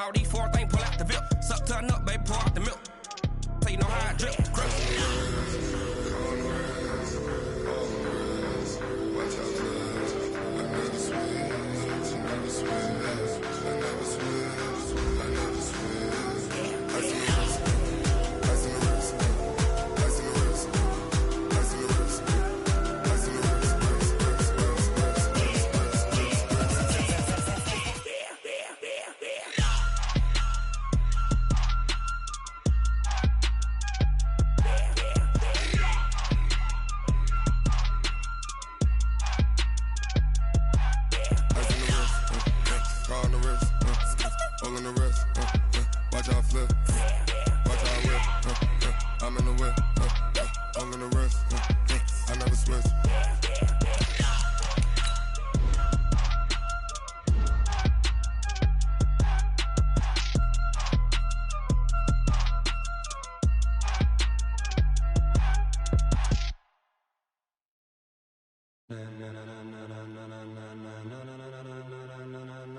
All these four things pull out the VIP. Suck, turn up, baby, pour out the milk. So you know how I drip.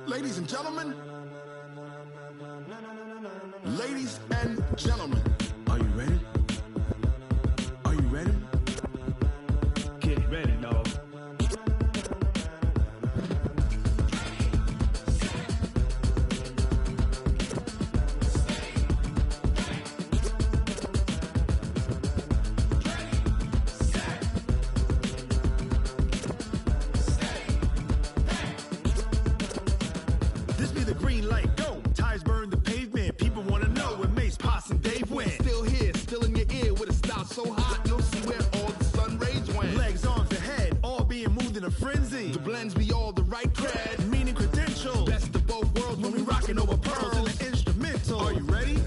Ladies and gentlemen, ladies and gentlemen, are you ready? Are you ready? Get ready, dog. This be the green light, go. Tires burn the pavement. People wanna know when Mace, Pops, and Dave went. Still here, still in your ear with a style so hot, you'll see where all the sun rays went. Legs, arms, the head, all being moved in a frenzy. The blends be all the right cred, meaning credentials. Best of both worlds when we rockin' over pearls in the instrumental. Are you ready?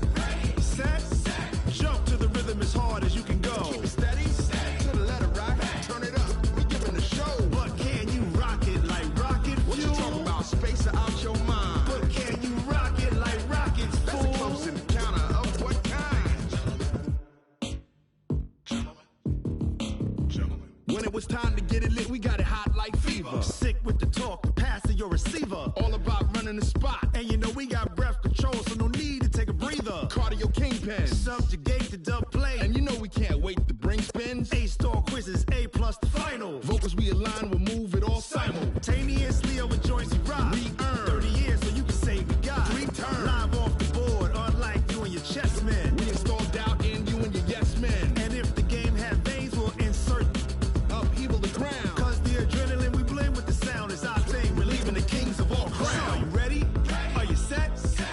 Set, jump to the rhythm as hard as you can go. Keep it steady, to the letter right. Turn it up, we giving the show. But can you rock it like rocket fuel? What you talking about? Space out your mind. But can you rock it like rockets, fool? That's a close encounter of what kind? Gentlemen. When it was time to get it lit, we got it hot like fever. Sick with the talk, pass to your receiver. All about running the spot. And you know we got breath control, so no need to take a breather. Cardio kingpin, subjugate the dub play. And you know we can't wait to bring spins. A-star quizzes, A+ the final. Vocals we align, we'll move it all simultaneously over joints we rock. We earn 30 years so you can say we got 3 turns. Live off the board, unlike you and your chess men. We install doubt in you and your yes men. And if the game had veins, we'll insert upheaval the ground. Cause the adrenaline we blend with the sound is our thing. We're leaving the kings of all crowns. Are you ready? Are you set?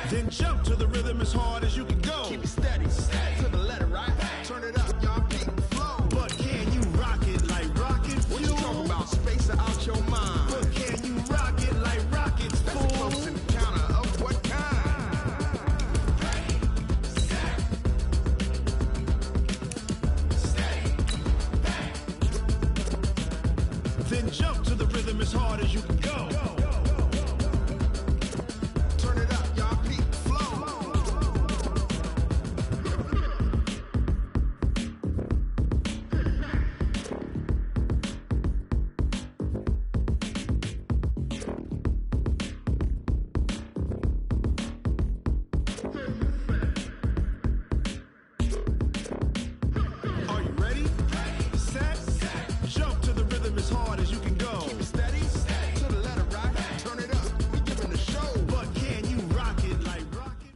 Then jump to the rhythm as hard as you can go. Keep it steady, to the letter right. Turn it up, y'all beat the flow. But can you rock it like rocket fuel? What you talking about? Space out your mind. But can you rock it like rockets, fool? That's a close encounter of what kind? Then jump to the rhythm as hard as you can go. Turn it up, y'all beat the flow. Are you ready? Set, jump to the rhythm as hard as you can go. Keep it steady, to the letter right. Turn it up, we giving the show. But can you rock it like rocket?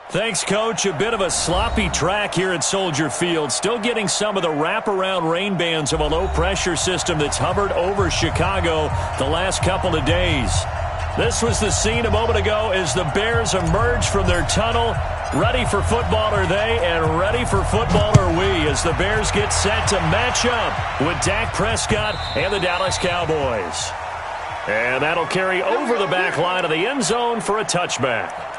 Thanks, Coach. A bit of a sloppy track here at Soldier Field. Still getting some of the wraparound rain bands of a low-pressure system that's hovered over Chicago the last couple of days. This was the scene a moment ago as the Bears emerged from their tunnel. Ready for football are they, and ready for football are we, as the Bears get set to match up with Dak Prescott and the Dallas Cowboys. And that'll carry over the back line of the end zone for a touchback.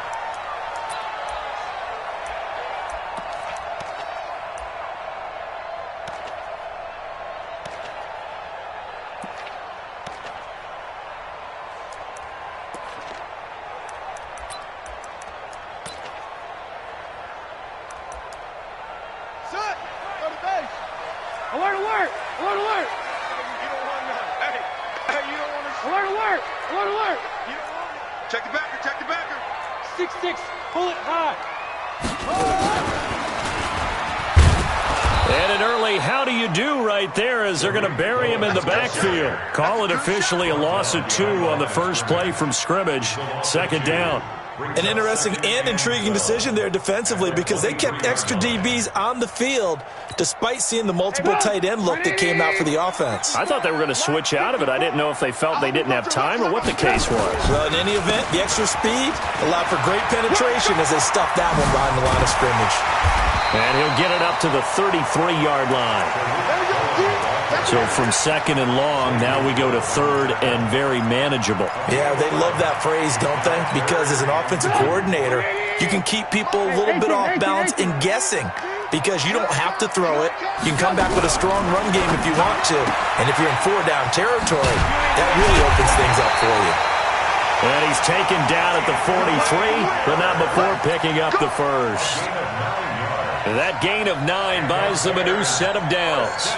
Set! Go to base! Alert, alert! Alert, alert! You don't want none. Hey, you don't want to... Alert, alert! Alert, alert! You don't want it. Check the backer, check the backer. 6-6, pull it high. And an early how do you do right there as they're going to bury him in the backfield. Call it officially a loss of 2 on the first play from scrimmage. 2nd down. An interesting and intriguing decision there defensively because they kept extra DBs on the field despite seeing the multiple tight end look that came out for the offense. I thought they were going to switch out of it. I didn't know if they felt they didn't have time or what the case was. Well, in any event, the extra speed allowed for great penetration as they stuffed that one behind the line of scrimmage. And he'll get it up to the 33-yard line. So from 2nd and long, now we go to 3rd and very manageable. Yeah, they love that phrase, don't they? Because as an offensive coordinator, you can keep people a little bit off balance and guessing because you don't have to throw it. You can come back with a strong run game if you want to. And if you're in 4-down territory, that really opens things up for you. And he's taken down at the 43, but not before picking up the first. That gain of 9 buys them a new set of downs.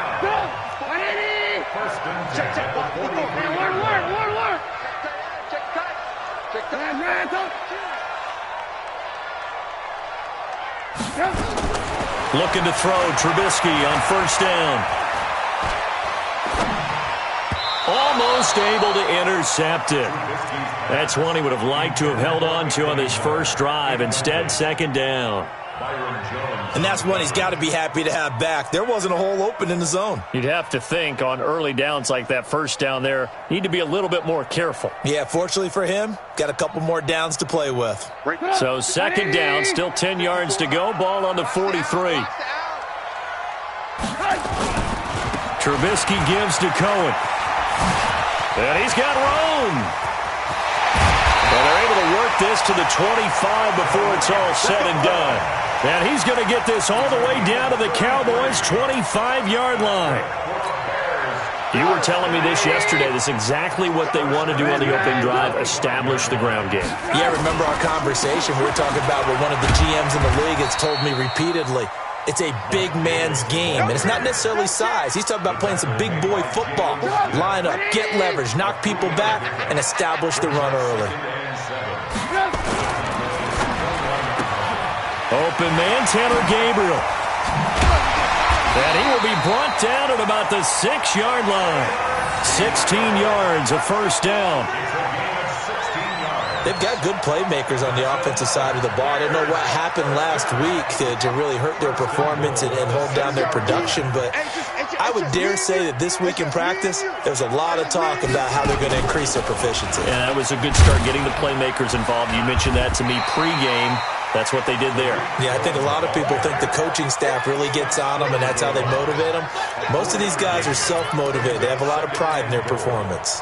Looking to throw Trubisky on 1st down. Almost able to intercept it. That's one he would have liked to have held on to on this first drive. Instead, 2nd down. And that's one he's got to be happy to have back. There wasn't a hole open in the zone. You'd have to think on early downs like that 1st down there, need to be a little bit more careful. Yeah, fortunately for him, got a couple more downs to play with. So 2nd down, still 10 yards to go. Ball on the 43. Trubisky gives to Cohen. And he's got room. And they're able to work this to the 25 before it's all said and done. And he's going to get this all the way down to the Cowboys' 25-yard line. You were telling me this yesterday. This is exactly what they want to do on the opening drive, establish the ground game. Yeah, remember our conversation? We were talking about what one of the GMs in the league has told me repeatedly. It's a big man's game, and it's not necessarily size. He's talking about playing some big boy football. Line up, get leverage, knock people back, and establish the run early. Open man, Tanner Gabriel. And he will be brought down at about the 6-yard line. 16 yards, a 1st down. They've got good playmakers on the offensive side of the ball. I don't know what happened last week to really hurt their performance and hold down their production, but I would dare say that this week in practice, there's a lot of talk about how they're going to increase their proficiency. Yeah, that was a good start, getting the playmakers involved. You mentioned that to me pregame. That's what they did there. Yeah, I think a lot of people think the coaching staff really gets on them, and that's how they motivate them. Most of these guys are self-motivated. They have a lot of pride in their performance.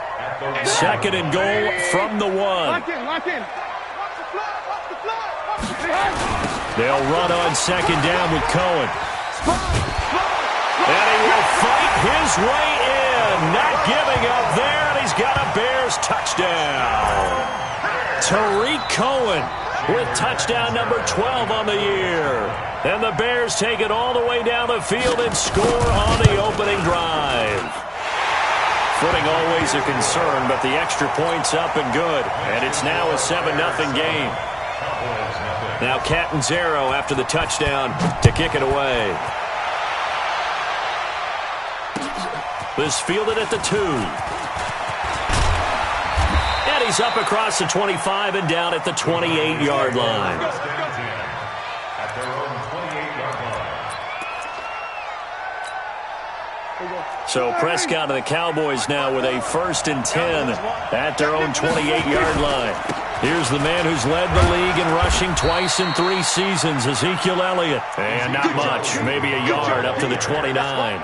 2nd and goal from the 1. Lock in, lock in. They'll run on 2nd down with Cohen. And he will fight his way in. Not giving up there, and he's got a Bears touchdown. Tariq Cohen with touchdown number 12 on the year. And the Bears take it all the way down the field and score on the opening drive. Footing always a concern, but the extra point's up and good. And it's now a 7-0 game. Now Catanzaro after the touchdown to kick it away. This fielded at the 2. And he's up across the 25 and down at the 28-yard line. So Prescott and the Cowboys now with a 1st and 10 at their own 28-yard line. Here's the man who's led the league in rushing twice in 3 seasons, Ezekiel Elliott. And not much, maybe a yard up to the 29.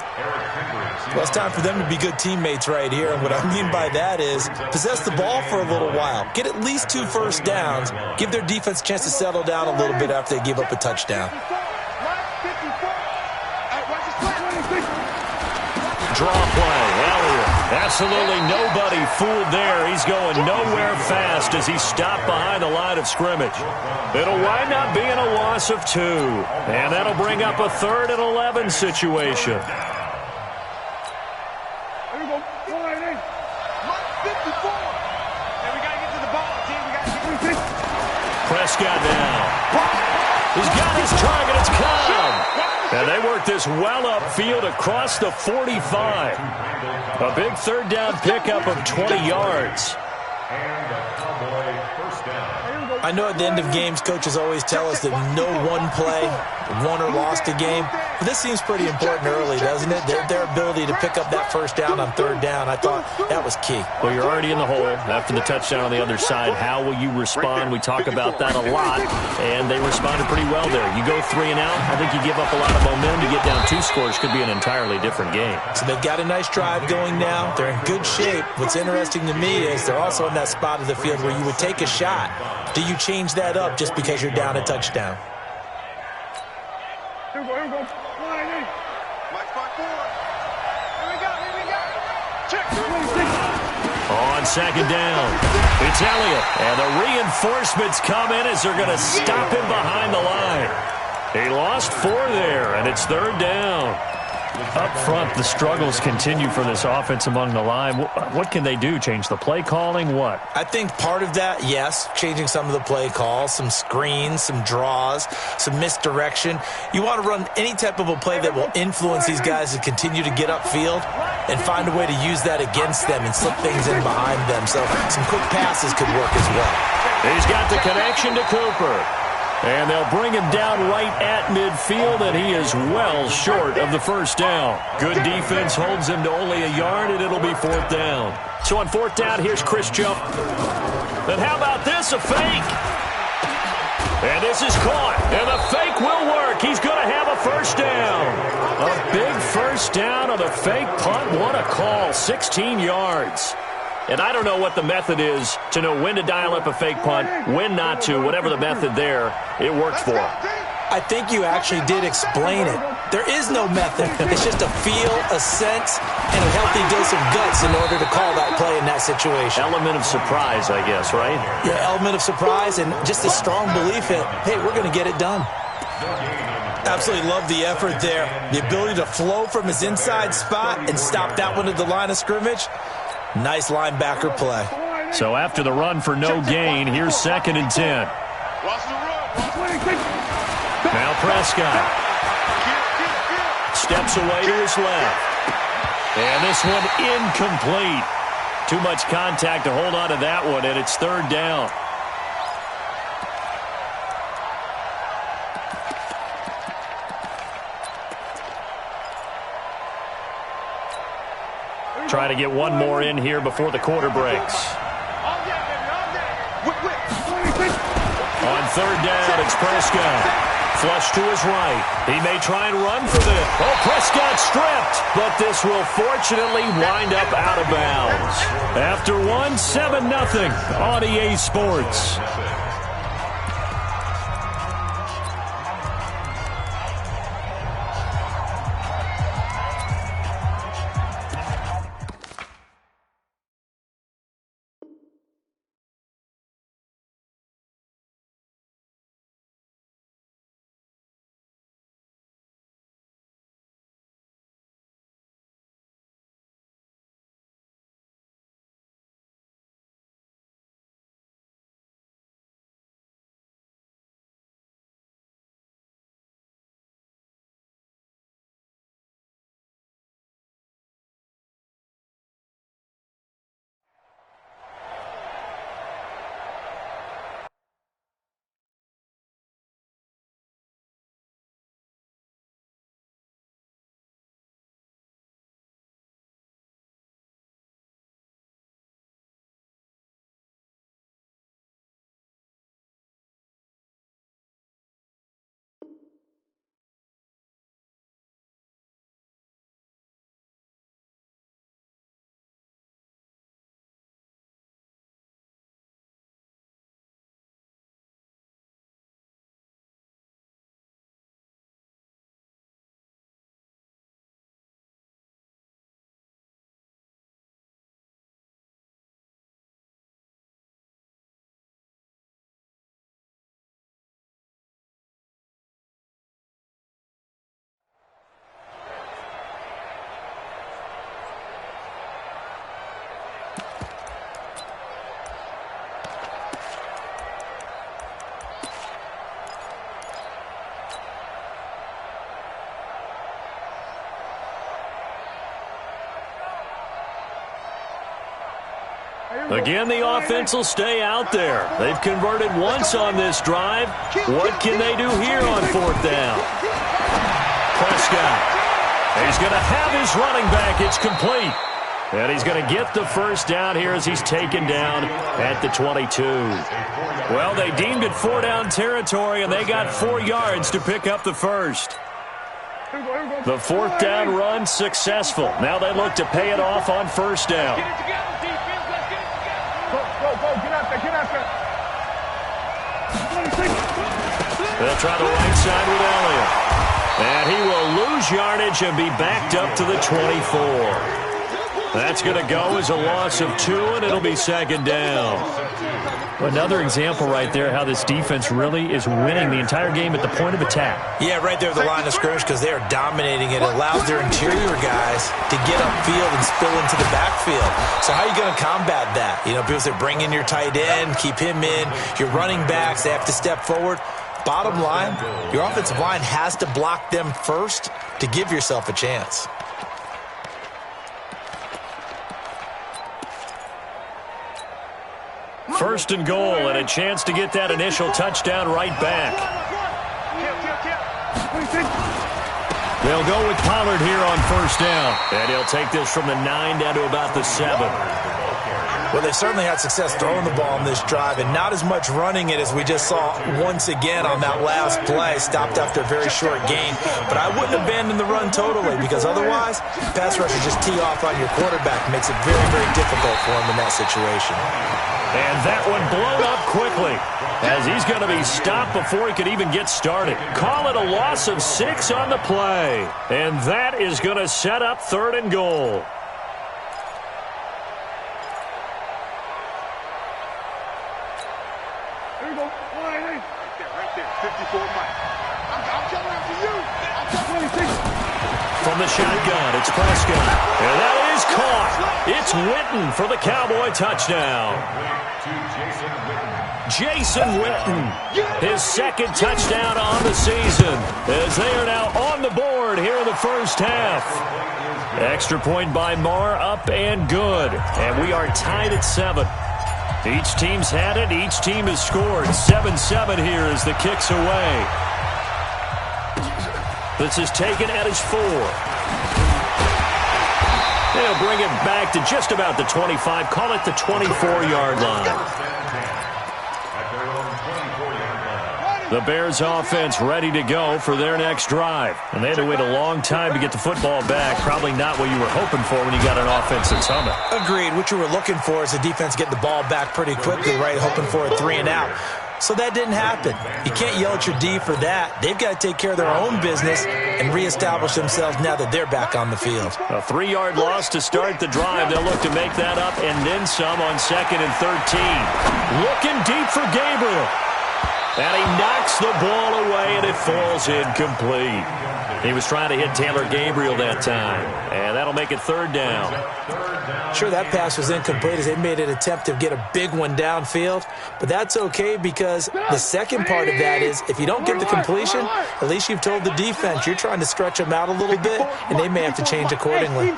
Well, it's time for them to be good teammates right here. And what I mean by that is possess the ball for a little while. Get at least 2 first downs. Give their defense a chance to settle down a little bit after they give up a touchdown. Draw play, Elliott. Absolutely nobody fooled there. He's going nowhere fast as he's stopped behind the line of scrimmage. It'll wind up being a loss of 2. And that'll bring up a 3rd and 11 situation. Prescott now. He's got his target. It's Cobb. And they work this well upfield across the 45. A big third down pickup of 20 yards. I know at the end of games, coaches always tell us that no one play won or lost a game. But this seems pretty important early, doesn't it? Their ability to pick up that first down on third down, I thought that was key. Well, you're already in the hole after the touchdown on the other side. How will you respond? We talk about that a lot, and they responded pretty well there. You go 3 and out, I think you give up a lot of momentum. You get down 2 scores, could be an entirely different game. So they've got a nice drive going now. They're in good shape. What's interesting to me is they're also in that spot of the field where you would take a shot. Do you change that up just because you're down a touchdown? Here we go. Mike 5-4. Here we go. Check. On second down, it's Elliott. And the reinforcements come in as they're going to stop him behind the line. He lost 4 there, and it's third down. Up front, the struggles continue for this offense among the line. What can they do? Change the play calling? What? I think part of that, yes, changing some of the play calls, some screens, some draws, some misdirection. You want to run any type of a play that will influence these guys to continue to get upfield and find a way to use that against them and slip things in behind them. So some quick passes could work as well. He's got the connection to Cooper. And they'll bring him down right at midfield, and he is well short of the first down. Good defense holds him to only a yard, and it'll be fourth down. So on fourth down, here's Chris Jump. And how about this, a fake? And this is caught, and the fake will work. He's going to have a first down. A big first down on the fake punt. What a call, 16 yards. And I don't know what the method is to know when to dial up a fake punt, when not to. Whatever the method there, it works for him. I think you actually did explain it. There is no method. It's just a feel, a sense, and a healthy dose of guts in order to call that play in that situation. Element of surprise, I guess, right? Yeah, element of surprise and just a strong belief that, hey, we're going to get it done. Absolutely love the effort there. The ability to flow from his inside spot and stop that one at the line of scrimmage. Nice linebacker play. So after the run for no gain, here's 2nd and 10. Now Prescott steps away to his left. And this one incomplete. Too much contact to hold on to that one, and it's third down. Trying to get one more in here before the quarter breaks. On third down, it's Prescott. Flush to his right. He may try and run for this. Oh, Prescott stripped. But this will fortunately wind up out of bounds. After 7-0 on EA Sports. Again, the offense will stay out there. They've converted once on this drive. What can they do here on fourth down? Prescott. He's going to have his running back. It's complete. And he's going to get the first down here as he's taken down at the 22. Well, they deemed it 4-down territory, and they got 4 yards to pick up the first. The fourth down run successful. Now they look to pay it off on first down. Go, get out there, get out there. They'll try the right side with Elliott. And he will lose yardage and be backed up to the 24. That's going to go as a loss of 2, and it'll be second down. Another example right there how this defense really is winning the entire game at the point of attack. Yeah, right there at the line of scrimmage because they are dominating it. It allows their interior guys to get upfield and spill into the backfield. So how are you going to combat that? You know, people say bring in your tight end, keep him in. Your running backs, they have to step forward. Bottom line, your offensive line has to block them first to give yourself a chance. First and goal, and a chance to get that initial touchdown right back. They'll go with Pollard here on first down. And he'll take this from the 9 down to about the 7. Well, they certainly had success throwing the ball on this drive, and not as much running it as we just saw once again on that last play. Stopped after a very short gain. But I wouldn't abandon the run totally, because otherwise, pass rusher just tee off on your quarterback. Makes it very, very difficult for him in that situation. And that one blown up quickly as he's going to be stopped before he could even get started. Call it a loss of 6 on the play. And that is going to set up third and goal. There you go. Right there. 54 Mike. I'm coming after you. I'm 26. From the shotgun, it's Prescott. And that is caught. It's Witten for the Cowboy touchdown. Jason Witten, his second touchdown on the season, as they are now on the board here in the first half. Extra point by Marr, up and good. And we are tied at 7. Each team's had it. Each team has scored. 7-7 here as the kick's away. This is taken at his 4. They'll bring it back to just about the 25. Call it the 24-yard line. The Bears offense ready to go for their next drive. And they had to wait a long time to get the football back. Probably not what you were hoping for when you got an offense that's humming. Agreed. What you were looking for is the defense getting the ball back pretty quickly, right? Hoping for a 3 and out. So that didn't happen. You can't yell at your D for that. They've got to take care of their own business and reestablish themselves now that they're back on the field. A 3-yard loss to start the drive. They'll look to make that up and then some on 2nd and 13. Looking deep for Gabriel. And he knocks the ball away, and it falls incomplete. He was trying to hit Taylor Gabriel that time, and that'll make it 3rd down. Sure, that pass was incomplete as they made an attempt to get a big one downfield, but that's okay because the second part of that is if you don't get the completion, at least you've told the defense you're trying to stretch them out a little bit, and they may have to change accordingly.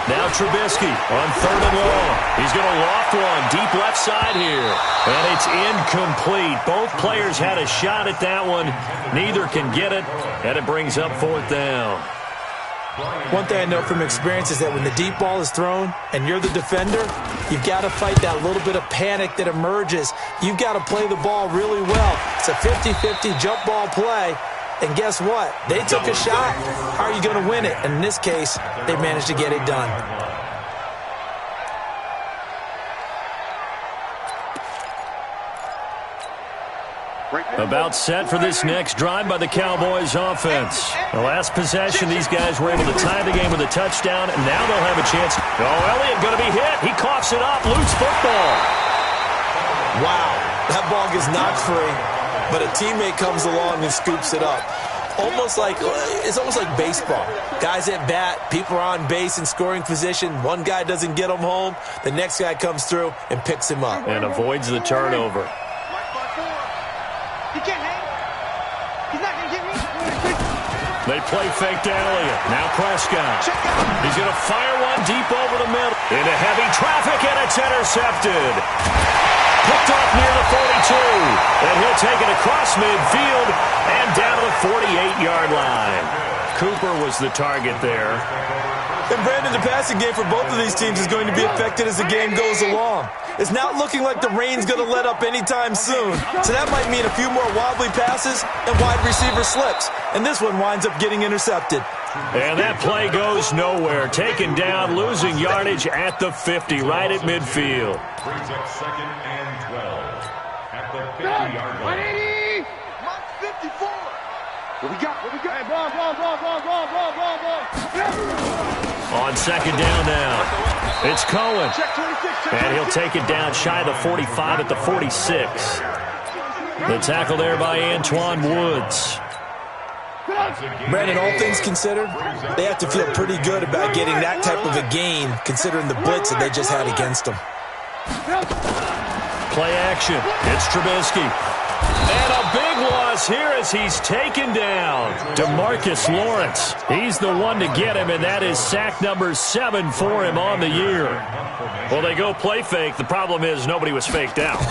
Now Trubisky on 3rd and long. He's going to loft one deep left side here. And it's incomplete. Both players had a shot at that one. Neither can get it. And it brings up 4th down. One thing I know from experience is that when the deep ball is thrown and you're the defender, you've got to fight that little bit of panic that emerges. You've got to play the ball really well. It's a 50-50 jump ball play. And guess what? They took a shot. How are you going to win it? And in this case, they managed to get it done. About set for this next drive by the Cowboys offense. The last possession, these guys were able to tie the game with a touchdown, and now they'll have a chance. Oh, Elliott going to be hit. He coughs it up. Loose football. Wow. That ball gets knocked free, but a teammate comes along and scoops it up. It's almost like baseball. Guys at bat, people are on base in scoring position. One guy doesn't get him home. The next guy comes through and picks him up. And avoids the turnover. He can't hang. He's not going to get me. They play fake to Elliott. Now Prescott. He's going to fire one deep over the middle. Into heavy traffic, and it's intercepted. Picked off near the 42. And he'll take it across midfield and down to the 48-yard line. Cooper was the target there. And Brandon, the passing game for both of these teams is going to be affected as the game goes along. It's not looking like the rain's going to let up anytime soon. So that might mean a few more wobbly passes and wide receiver slips. And this one winds up getting intercepted. And that play goes nowhere. Taken down, losing yardage at the 50, right at midfield. Brings up 2nd and 12 at the 50-yard line. 54. What we got? Hey, ball. On second down now, it's Cohen. And he'll take it down shy of the 45 at the 46. The tackle there by Antoine Woods. Brandon, all things considered, they have to feel pretty good about getting that type of a gain considering the blitz that they just had against them. Play action. It's Trubisky. And a big loss here as he's taken down. DeMarcus Lawrence. He's the one to get him, and that is sack number 7 for him on the year. Well, they go play fake. The problem is nobody was faked out.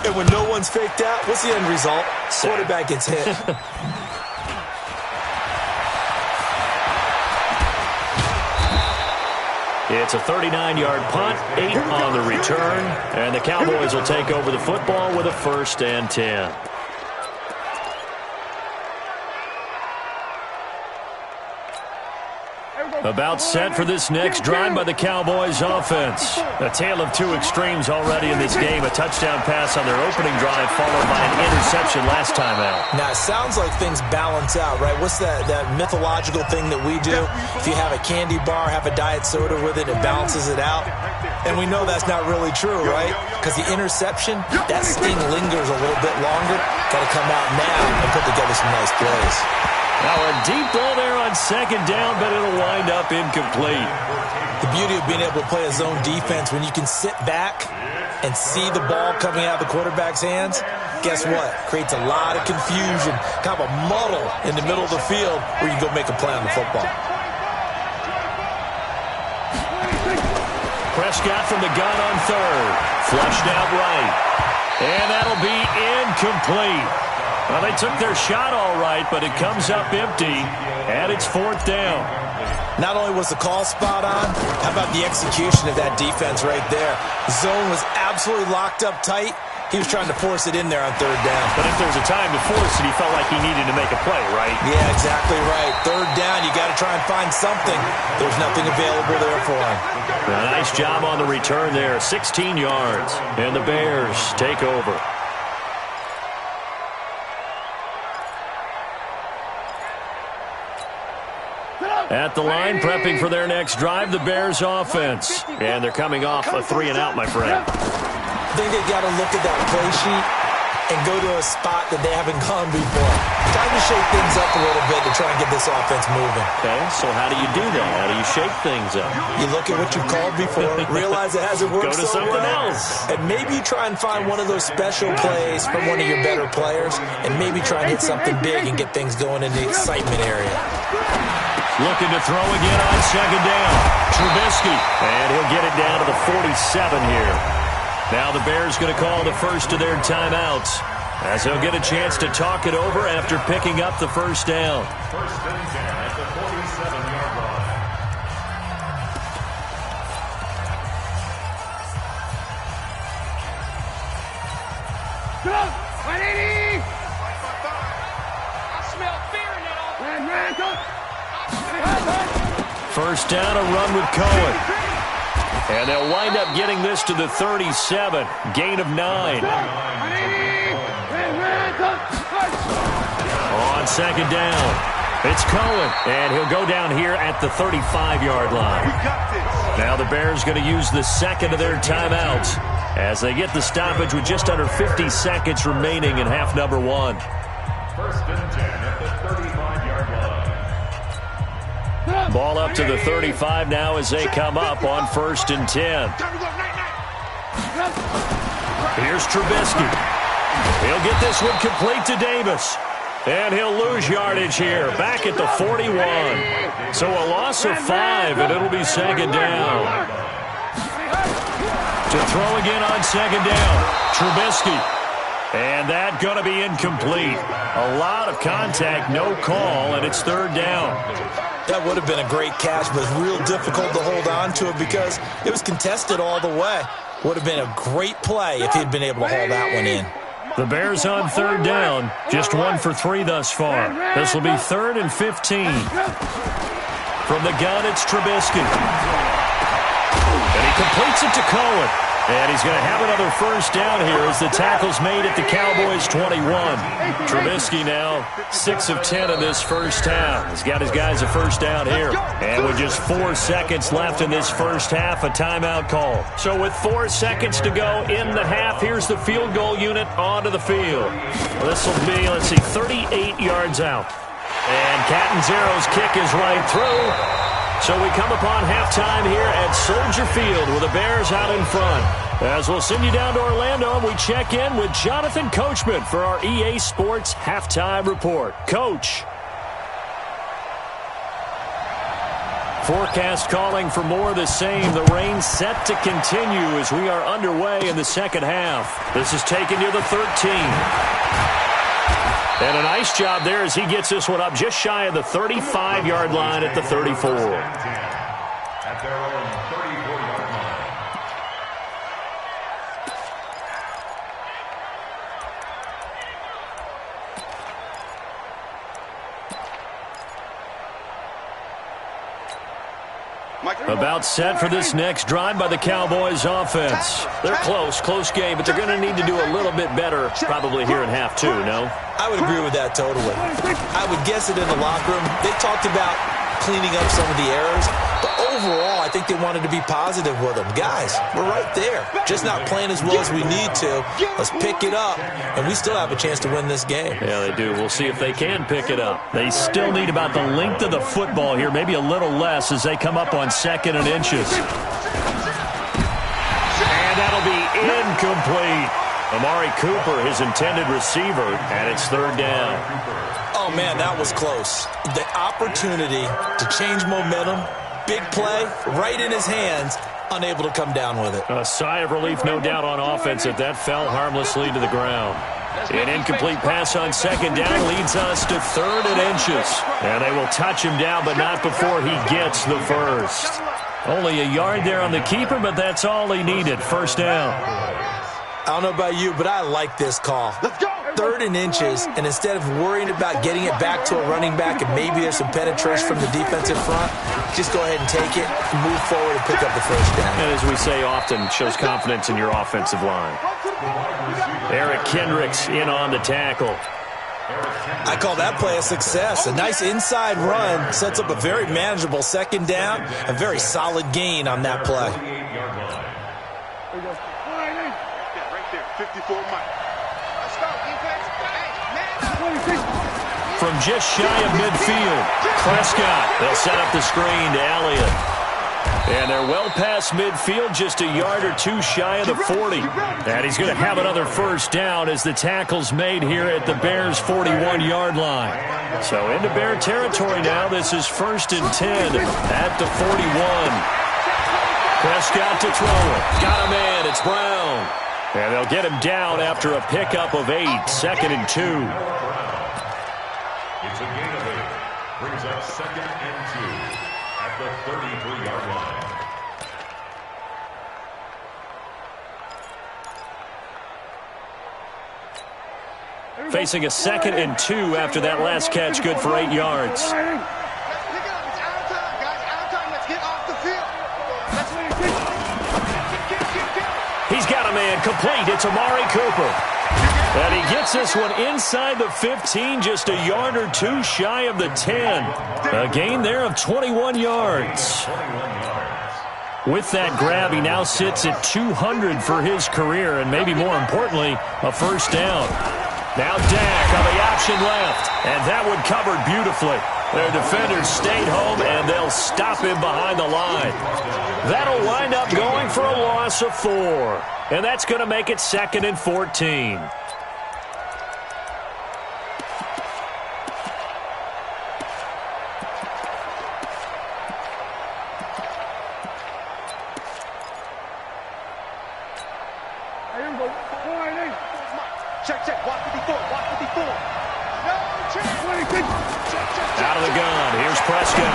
And when no one's faked out, what's the end result? Quarterback gets hit. It's a 39-yard punt, 8 on the return, and the Cowboys will take over the football with a 1st and 10. About set for this next drive by the Cowboys offense. A tale of two extremes already in this game. A touchdown pass on their opening drive followed by an interception last time out. Now, it sounds like things balance out, right? What's that mythological thing that we do? If you have a candy bar, have a diet soda with it, it balances it out. And we know that's not really true, right? Because the interception, that sting lingers a little bit longer. Got to come out now and put together some nice plays. Now a deep ball there on second down, but it'll wind up incomplete. The beauty of being able to play a zone defense, when you can sit back and see the ball coming out of the quarterback's hands, guess what? Creates a lot of confusion, kind of a muddle in the middle of the field where you go make a play on the football. Prescott from the gun on third. Flushed out right. And that'll be incomplete. Well, they took their shot all right, but it comes up empty, and it's 4th down. Not only was the call spot on, how about the execution of that defense right there? The zone was absolutely locked up tight. He was trying to force it in there on 3rd down. But if there's a time to force it, he felt like he needed to make a play, right? Yeah, exactly right. 3rd down, you got to try and find something. There's nothing available there for him. A nice job on the return there, 16 yards. And the Bears take over. At the line, prepping for their next drive, the Bears offense. And they're coming off a 3-and-out, my friend. I think they got to look at that play sheet and go to a spot that they haven't gone before. Time to shake things up a little bit to try and get this offense moving. Okay, so how do you do that? How do you shake things up? You look at what you've called before, realize it hasn't worked so well. Go to something else. And maybe you try and find one of those special plays from one of your better players, and maybe try and hit something big and get things going in the excitement area. Looking to throw again on second down. Trubisky. And he'll get it down to the 47 here. Now the Bears going to call the first of their timeouts as they'll get a chance to talk it over after picking up the 1st down. 1st and 10 at the 47-yard line. Go! 180! I smell fear in that offense. 1st down, a run with Cohen. And they'll wind up getting this to the 37. Gain of 9. On second down, it's Cohen. And he'll go down here at the 35-yard line. Now the Bears going to use the second of their timeouts as they get the stoppage with just under 50 seconds remaining in half number 1. 1st and 10 at the 35-yard line. Ball up to the 35 now as they come up on 1st and 10. Here's Trubisky. He'll get this one complete to Davis. And he'll lose yardage here, back at the 41. So a loss of 5, and it'll be second down. To throw again on second down, Trubisky. And that going to be incomplete. A lot of contact, no call, and it's third down. That would have been a great catch, but it's real difficult to hold on to it because it was contested all the way. Would have been a great play if he'd been able to haul that one in. The Bears on third down, just 1 for 3 thus far. This will be 3rd and 15. From the gun, it's Trubisky. And he completes it to Cohen. And he's going to have another first down here as the tackle's made at the Cowboys' 21. Trubisky now 6 of 10 in this first half. He's got his guys a first down here. And with just 4 seconds left in this first half, a timeout call. So with 4 seconds to go in the half, here's the field goal unit onto the field. This will be, 38 yards out. And Catanzaro's kick is right through. So we come upon halftime here at Soldier Field with the Bears out in front. As we'll send you down to Orlando, and we check in with Jonathan Coachman for our EA Sports Halftime Report. Coach. Forecast calling for more of the same. The rain set to continue as we are underway in the second half. This is taken near the 13. And a nice job there as he gets this one up just shy of the 35-yard line at the 34. At their own 34-yard line. About set for this next drive by the Cowboys offense. They're close game, but they're going to need to do a little bit better probably here in half two, no? I would agree with that totally. I would guess it in the locker room. They talked about cleaning up some of the errors, but overall, I think they wanted to be positive with them. Guys, we're right there. Just not playing as well as we need to. Let's pick it up, and we still have a chance to win this game. Yeah, they do. We'll see if they can pick it up. They still need about the length of the football here, maybe a little less as they come up on 2nd and inches. And that'll be incomplete. Amari Cooper, his intended receiver, and it's third down. Oh, man, that was close. The opportunity to change momentum, big play, right in his hands, unable to come down with it. A sigh of relief, no doubt, on offense that fell harmlessly to the ground. An incomplete pass on second down leads us to 3rd and inches. And they will touch him down, but not before he gets the first. Only a yard there on the keeper, but that's all he needed. First down. I don't know about you, but I like this call. 3rd and inches, and instead of worrying about getting it back to a running back and maybe there's some penetration from the defensive front, just go ahead and take it, move forward, and pick up the first down. And as we say often, shows confidence in your offensive line. Eric Kendricks in on the tackle. I call that play a success. A nice inside run sets up a very manageable second down, a very solid gain on that play. 54 Mike. Let's go, defense. From just shy of midfield, Prescott. They'll set up the screen to Elliott. And they're well past midfield, just a yard or two shy of the 40. And he's going to have another first down as the tackle's made here at the Bears' 41-yard line. So into Bear territory now. This is 1st and 10 at the 41. Prescott to throw it. Got a man. It's Brown. And they'll get him down after a pickup of 8, 2nd and 2. It's a gain of 8. Brings up 2nd and 2 at the 33-yard line. Facing a 2nd and 2 after that last catch, good for 8 yards. Pick it up. It's out of time, guys. Out of time. Let's get off the field. He's got a man complete. It's Amari Cooper. And he gets this one inside the 15, just a yard or two shy of the 10. A gain there of 21 yards. With that grab, he now sits at 200 for his career, and maybe more importantly, a first down. Now Dak on the option left, and that one covered beautifully. Their defenders stayed home, and they'll stop him behind the line. That'll wind up going for a loss of 4, and that's going to make it 2nd and 14. Here we go. Check. Watch 54. No chance. Out of the gun. Here's Prescott.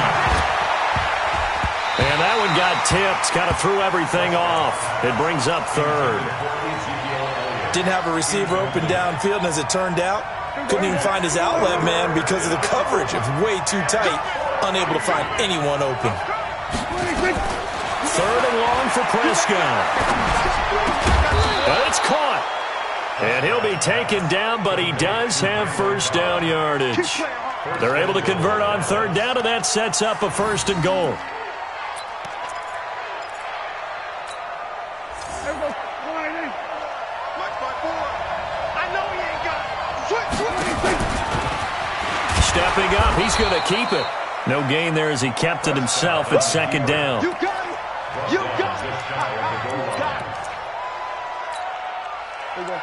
And that one got tipped. Kind of threw everything off. It brings up third. Didn't have a receiver open downfield, and as it turned out, couldn't even find his outlet man because of the coverage. It's way too tight. Unable to find anyone open. Third and long for Prescott. But it's caught. And he'll be taken down, but he does have first down yardage. They're able to convert on third down, and that sets up a first and goal. Stepping up, he's going to keep it. No gain there as he kept it himself at second down. You got it. Got it. There you go.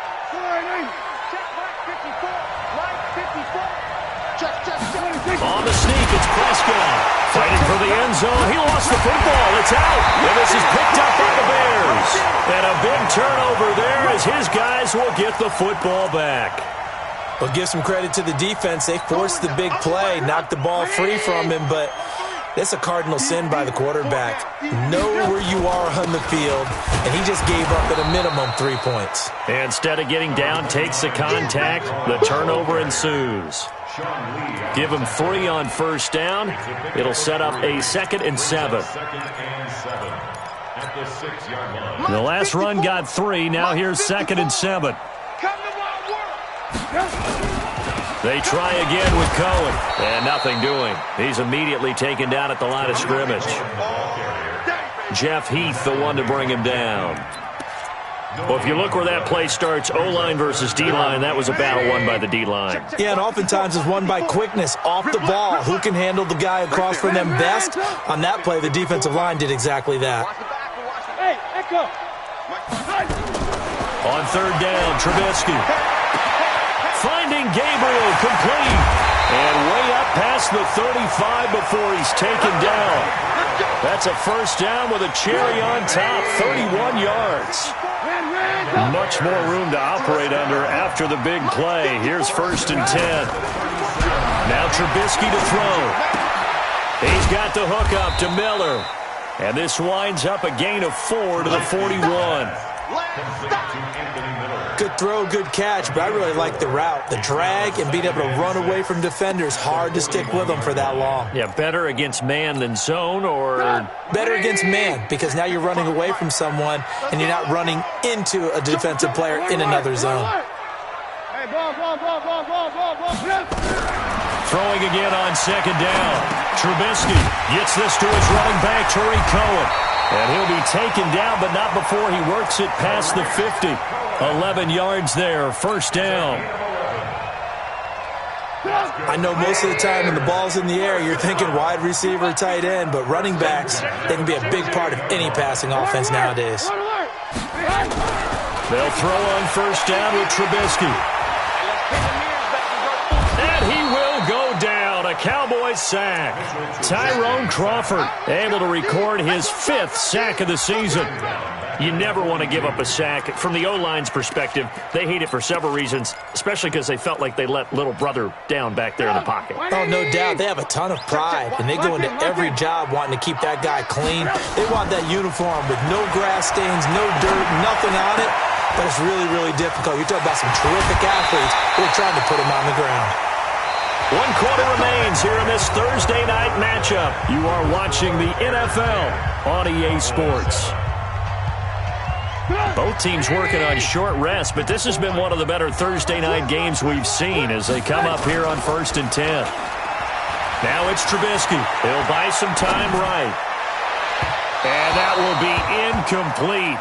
Check right 54. Right 54. Check. On the sneak, it's Prescott. Fighting for the end zone. He lost the football. It's out. And this is picked up by the Bears. And a big turnover there as his guys will get the football back. Well, give some credit to the defense. They forced the big play, knocked the ball free from him, but that's a cardinal sin by the quarterback. Know where you are on the field, and he just gave up at a minimum 3 points. Instead of getting down, takes the contact. The turnover ensues. Give him 3 on first down. It'll set up a 2nd and 7. The last run got 3. Now here's 2nd and 7. They try again with Cohen, and nothing doing. He's immediately taken down at the line of scrimmage. Jeff Heath, the one to bring him down. Well, if you look where that play starts, O-line versus D-line, that was a battle won by the D-line. Yeah, and oftentimes it's won by quickness, off the ball. Who can handle the guy across from them best? On that play, the defensive line did exactly that. Hey, Echo. On third down, Trubisky. Finding Gabriel, complete. And way up past the 35 before he's taken down. That's a first down with a cherry on top, 31 yards. Much more room to operate under after the big play. Here's 1st and 10. Now Trubisky to throw. He's got the hook up to Miller. And this winds up a gain of 4 to the 41. Good throw, good catch, but I really like the route. The drag and being able to run away from defenders, hard to stick with them for that long. Yeah, better against man than zone, or? Better against man, because now you're running away from someone and you're not running into a defensive player in another zone. Throwing again on 2nd down. Trubisky gets this to his running back, Tariq Cohen. And he'll be taken down, but not before he works it past the 50. 11 yards there, first down. I know most of the time when the ball's in the air, you're thinking wide receiver, tight end, but running backs, they can be a big part of any passing offense nowadays. They'll throw on first down with Trubisky. And he will go down. A Cowboys sack. Tyrone Crawford able to record his 5th sack of the season. You never want to give up a sack. From the O-line's perspective, they hate it for several reasons, especially because they felt like they let little brother down back there in the pocket. Oh, no doubt. They have a ton of pride, and they go into every job wanting to keep that guy clean. They want that uniform with no grass stains, no dirt, nothing on it, but it's really, really difficult. You're talking about some terrific athletes who are trying to put him on the ground. 1 quarter remains here in this Thursday night matchup. You are watching the NFL on EA Sports. Both teams working on short rest, but this has been one of the better Thursday night games we've seen as they come up here on 1st and 10. Now it's Trubisky. He'll buy some time right. And that will be incomplete.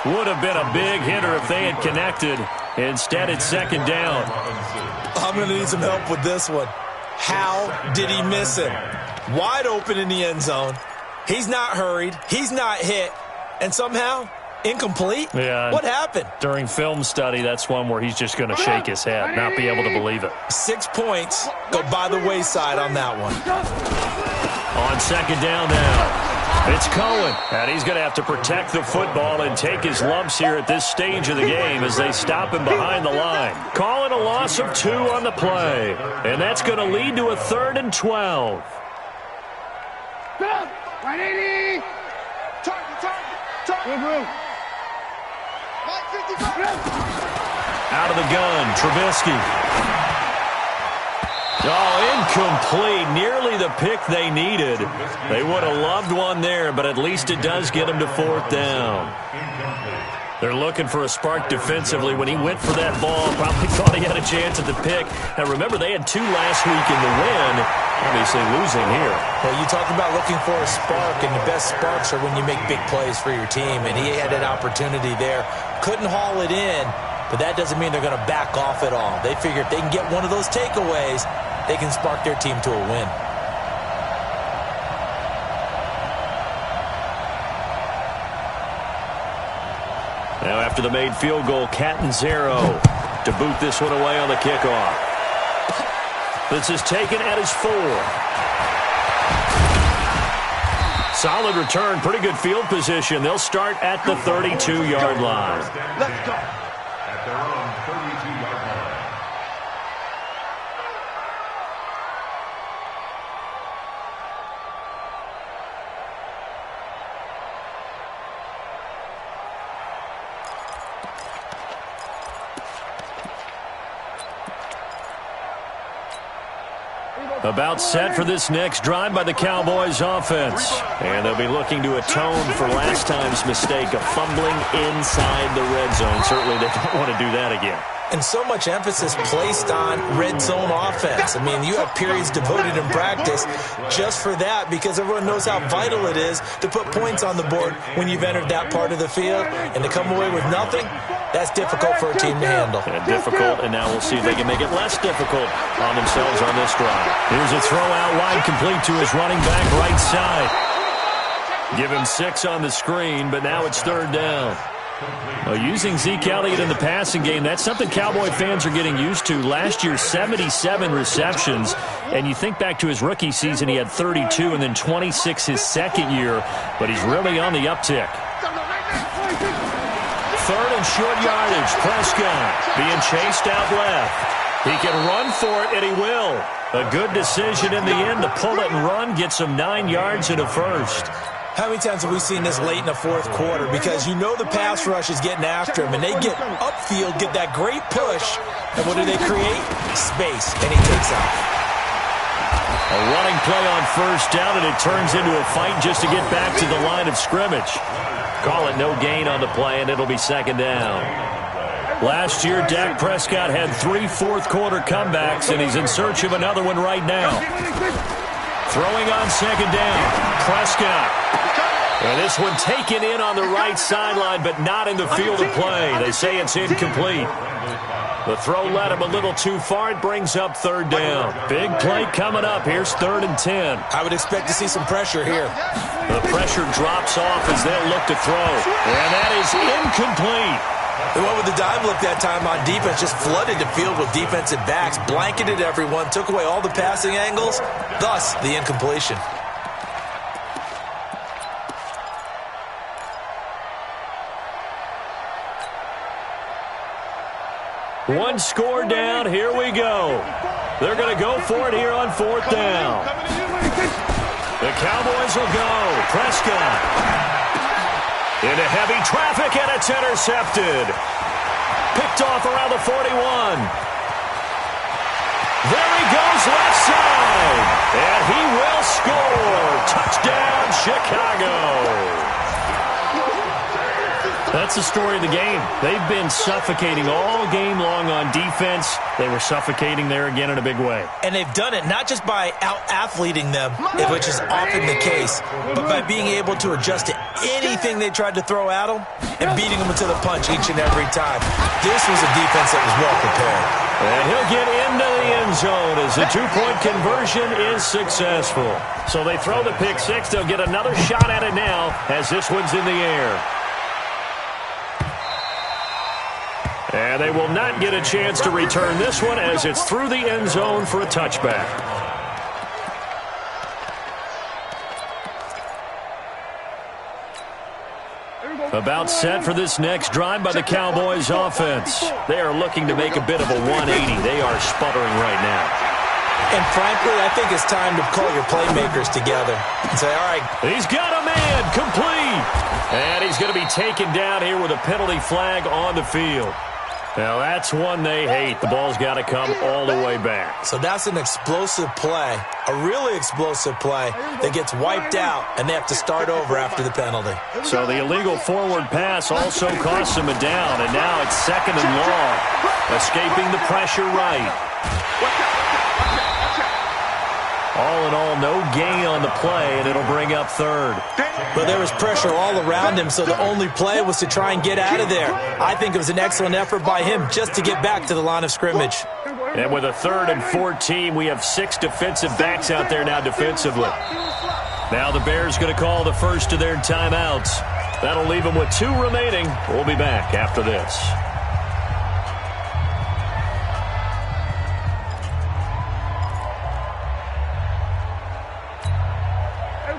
Would have been a big hitter if they had connected. Instead, it's 2nd down. I'm going to need some help with this one. How did he miss him? Wide open in the end zone. He's not hurried. He's not hit. And somehow, incomplete? Yeah. What happened? During film study, that's one where he's just going to shake his head, not be able to believe it. 6 points go by the wayside on that one. On 2nd down now. It's Cohen, and he's going to have to protect the football and take his lumps here at this stage of the game as they stop him behind the line. Calling a loss of 2 on the play, and that's going to lead to a 3rd and 12. 180. Target. Out of the gun, Trubisky. Oh, incomplete. Nearly the pick they needed. They would have loved one there, but at least it does get them to 4th down. They're looking for a spark defensively. When he went for that ball, probably thought he had a chance at the pick. Now, remember, they had 2 last week in the win. Obviously losing here. Well, you talk about looking for a spark, and the best sparks are when you make big plays for your team, and he had an opportunity there. Couldn't haul it in, but that doesn't mean they're going to back off at all. They figure if they can get one of those takeaways, they can spark their team to a win. Now after the made field goal, Catanzaro to boot this one away on the kickoff. This is taken at his 4. Solid return, pretty good field position. They'll start at the 32-yard line. Let's go. At their own 32-yard line. About set for this next drive by the Cowboys offense. And they'll be looking to atone for last time's mistake of fumbling inside the red zone. Certainly they don't want to do that again. And so much emphasis placed on red zone offense. I mean, you have periods devoted in practice just for that because everyone knows how vital it is to put points on the board when you've entered that part of the field. And to come away with nothing, that's difficult for a team to handle. And difficult, and now we'll see if they can make it less difficult on themselves on this drive. Here's a throw out wide, complete to his running back right side. Give him 6 on the screen, but now it's 3rd down. Well, using Zeke Elliott in the passing game, that's something Cowboy fans are getting used to. Last year, 77 receptions, and you think back to his rookie season, he had 32 and then 26 his second year, but he's really on the uptick. 3rd and short yardage. Prescott being chased out left. He can run for it, and he will. A good decision in the end to pull it and run, gets him 9 yards and a first. How many times have we seen this late in the 4th quarter? Because you know the pass rush is getting after him, and they get upfield, get that great push, and what do they create? Space, and he takes off. A running play on 1st down, and it turns into a fight just to get back to the line of scrimmage. Call it no gain on the play, and it'll be 2nd down. Last year, Dak Prescott had 3 fourth-quarter comebacks, and he's in search of another one right now. Throwing on 2nd down, Prescott. And this one taken in on the right sideline, but not in the field of play. They say it's incomplete. The throw led him a little too far. It brings up 3rd down. Big play coming up. Here's 3rd and 10. I would expect to see some pressure here. The pressure drops off as they'll look to throw. And that is incomplete. They went with the dime look that time on defense, just flooded the field with defensive backs, blanketed everyone, took away all the passing angles, thus the incompletion. One score down. Here we go. They're going to go for it here on 4th down. The Cowboys will go. Prescott. Into heavy traffic, and it's intercepted. Picked off around the 41. There he goes left side. And he will score. Touchdown, Chicago. That's the story of the game. They've been suffocating all game long on defense. They were suffocating there again in a big way. And they've done it not just by out-athleting them, which is often the case, but by being able to adjust to anything they tried to throw at them and beating them to the punch each and every time. This was a defense that was well prepared. And he'll get into the end zone as the 2-point conversion is successful. So they throw the pick 6. They'll get another shot at it now as this one's in the air. And they will not get a chance to return this one as it's through the end zone for a touchback. About set for this next drive by the Cowboys offense. They are looking to make a bit of a 180. They are sputtering right now. And frankly, I think it's time to call your playmakers together and say, all right. He's got a man, complete. And he's going to be taken down here with a penalty flag on the field. Now, that's one they hate. The ball's got to come all the way back. So that's an explosive play, a really explosive play that gets wiped out, and they have to start over after the penalty. So the illegal forward pass also costs him a down, and now it's 2nd and long. Escaping the pressure right. All in all, no gain on the play, and it'll bring up 3rd. But there was pressure all around him, so the only play was to try and get out of there. I think it was an excellent effort by him just to get back to the line of scrimmage. And with a 3rd and 14, we have 6 defensive backs out there now defensively. Now the Bears going to call the first of their timeouts. That'll leave them with 2 remaining. We'll be back after this.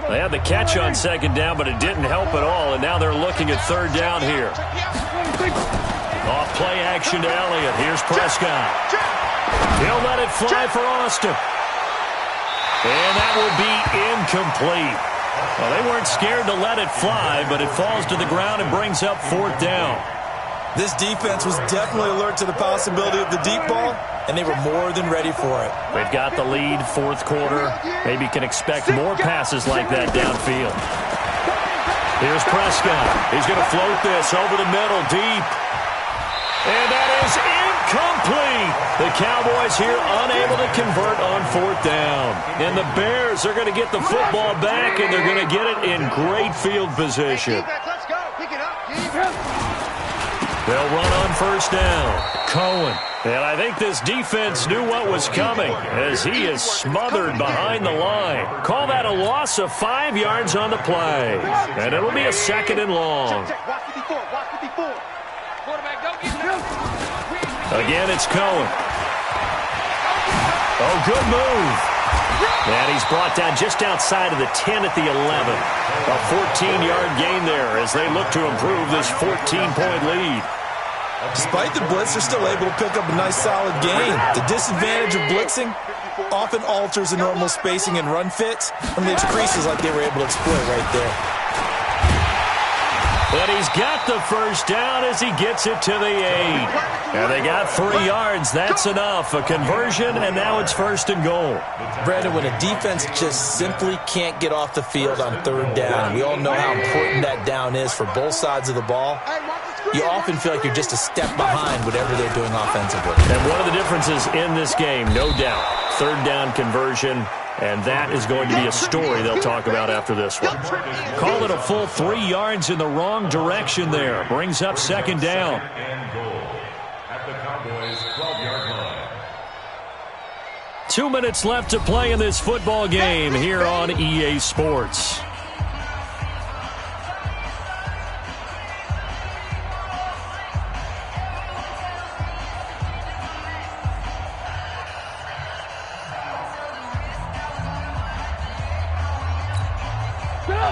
They had the catch on 2nd down, but it didn't help at all, and now they're looking at 3rd down here. Off play action to Elliott. Here's Prescott. He'll let it fly for Austin. And that will be incomplete. Well, they weren't scared to let it fly, but it falls to the ground and brings up 4th down. This defense was definitely alert to the possibility of the deep ball, and they were more than ready for it. They've got the lead, 4th quarter. Maybe can expect more passes like that downfield. Here's Prescott. He's going to float this over the middle, deep. And that is incomplete. The Cowboys here unable to convert on 4th down. And the Bears are going to get the football back, and they're going to get it in great field position. Let's go. Pick it up. They'll run on 1st down. Cohen. And I think this defense knew what was coming as he is smothered behind the line. Call that a loss of 5 yards on the play. And it'll be a 2nd and long. Again, it's Cohen. Oh, good move. And he's brought down just outside of the 10 at the 11. A 14-yard gain there as they look to improve this 14-point lead. Despite the blitz, they're still able to pick up a nice, solid gain. The disadvantage of blitzing often alters the normal spacing and run fits and leaves creases like they were able to exploit right there. But he's got the 1st down as he gets it to the 8. And they got 3 yards. That's enough. A conversion, and now it's 1st and goal. Brandon, when a defense just simply can't get off the field on 3rd down, we all know how important that down is for both sides of the ball. You often feel like you're just a step behind whatever they're doing offensively. And one of the differences in this game, no doubt, 3rd down conversion, and that is going to be a story they'll talk about after this one. Call it a full 3 yards in the wrong direction there. Brings up 2nd down. And goal at the Cowboys' 12-yard line. 2 minutes left to play in this football game here on EA Sports.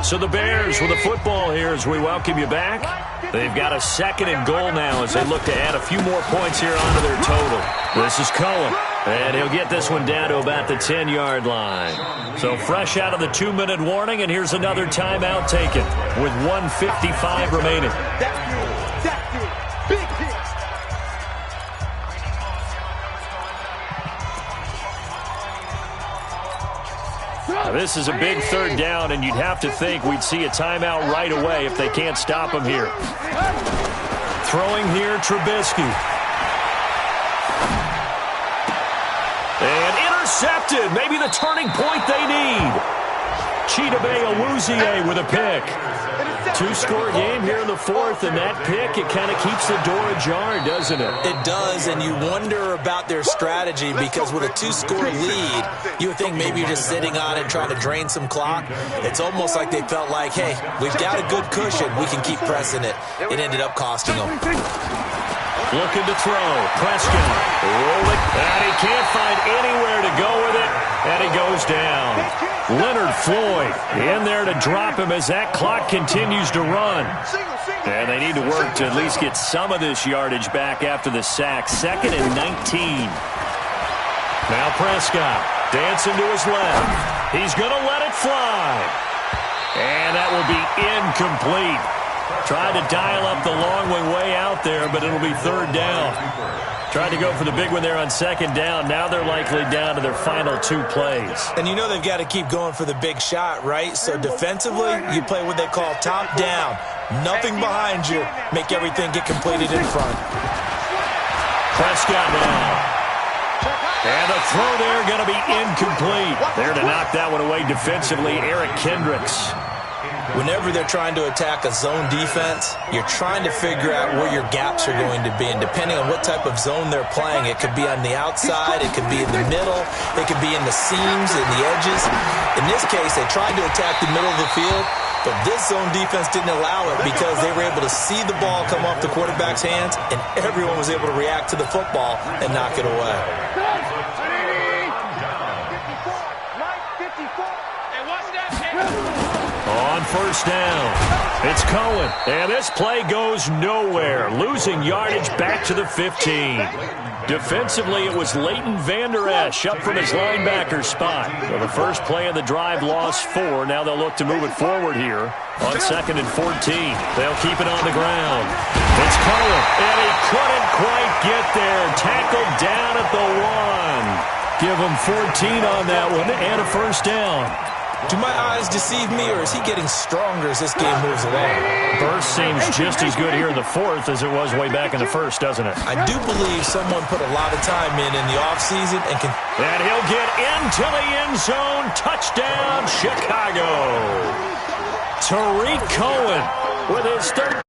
So the Bears with the football here as we welcome you back. They've got a 2nd and goal now as they look to add a few more points here onto their total. This is Cohen, and he'll get this one down to about the 10-yard line. So fresh out of the 2-minute warning, and here's another timeout taken with 1:55 remaining. This is a big 3rd down, and you'd have to think we'd see a timeout right away if they can't stop him here. Throwing here, Trubisky. And intercepted. Maybe the turning point they need. Chidobe Awuzie with a pick. 2-score game here in the 4th, and that pick, it kind of keeps the door ajar, doesn't it? It does, and you wonder about their strategy because with a 2-score lead, you would think maybe you're just sitting on it trying to drain some clock. It's almost like they felt like, hey, we've got a good cushion. We can keep pressing it. It ended up costing them. Looking to throw. Prescott rolling. And he can't find anywhere to go with it. And he goes down. Leonard Floyd in there to drop him as that clock continues to run. And they need to work to at least get some of this yardage back after the sack. 2nd and 19. Now Prescott dancing to his left. He's going to let it fly. And that will be incomplete. Tried to dial up the long way out there, but it'll be 3rd down. Tried to go for the big one there on 2nd down. Now they're likely down to their final 2 plays. And you know they've got to keep going for the big shot, right? So defensively, you play what they call top down. Nothing behind you. Make everything get completed in front. Prescott now. And the throw there going to be incomplete. There to knock that one away defensively, Eric Kendricks. Whenever they're trying to attack a zone defense, you're trying to figure out where your gaps are going to be. And depending on what type of zone they're playing, it could be on the outside, it could be in the middle, it could be in the seams and the edges. In this case, they tried to attack the middle of the field, but this zone defense didn't allow it because they were able to see the ball come off the quarterback's hands, and everyone was able to react to the football and knock it away. On 1st down, it's Cohen, and this play goes nowhere, losing yardage back to the 15. Defensively, it was Leighton Vander Esch up from his linebacker spot. So the first play of the drive lost 4. Now they'll look to move it forward here on 2nd and 14. They'll keep it on the ground. It's Cohen, and he couldn't quite get there. Tackled down at the 1. Give him 14 on that one and a 1st down. Do my eyes deceive me, or is he getting stronger as this game moves along? Burst seems just as good here in the 4th as it was way back in the 1st, doesn't it? I do believe someone put a lot of time in the offseason and can... And he'll get into the end zone. Touchdown, Chicago. Tariq Cohen with his 13th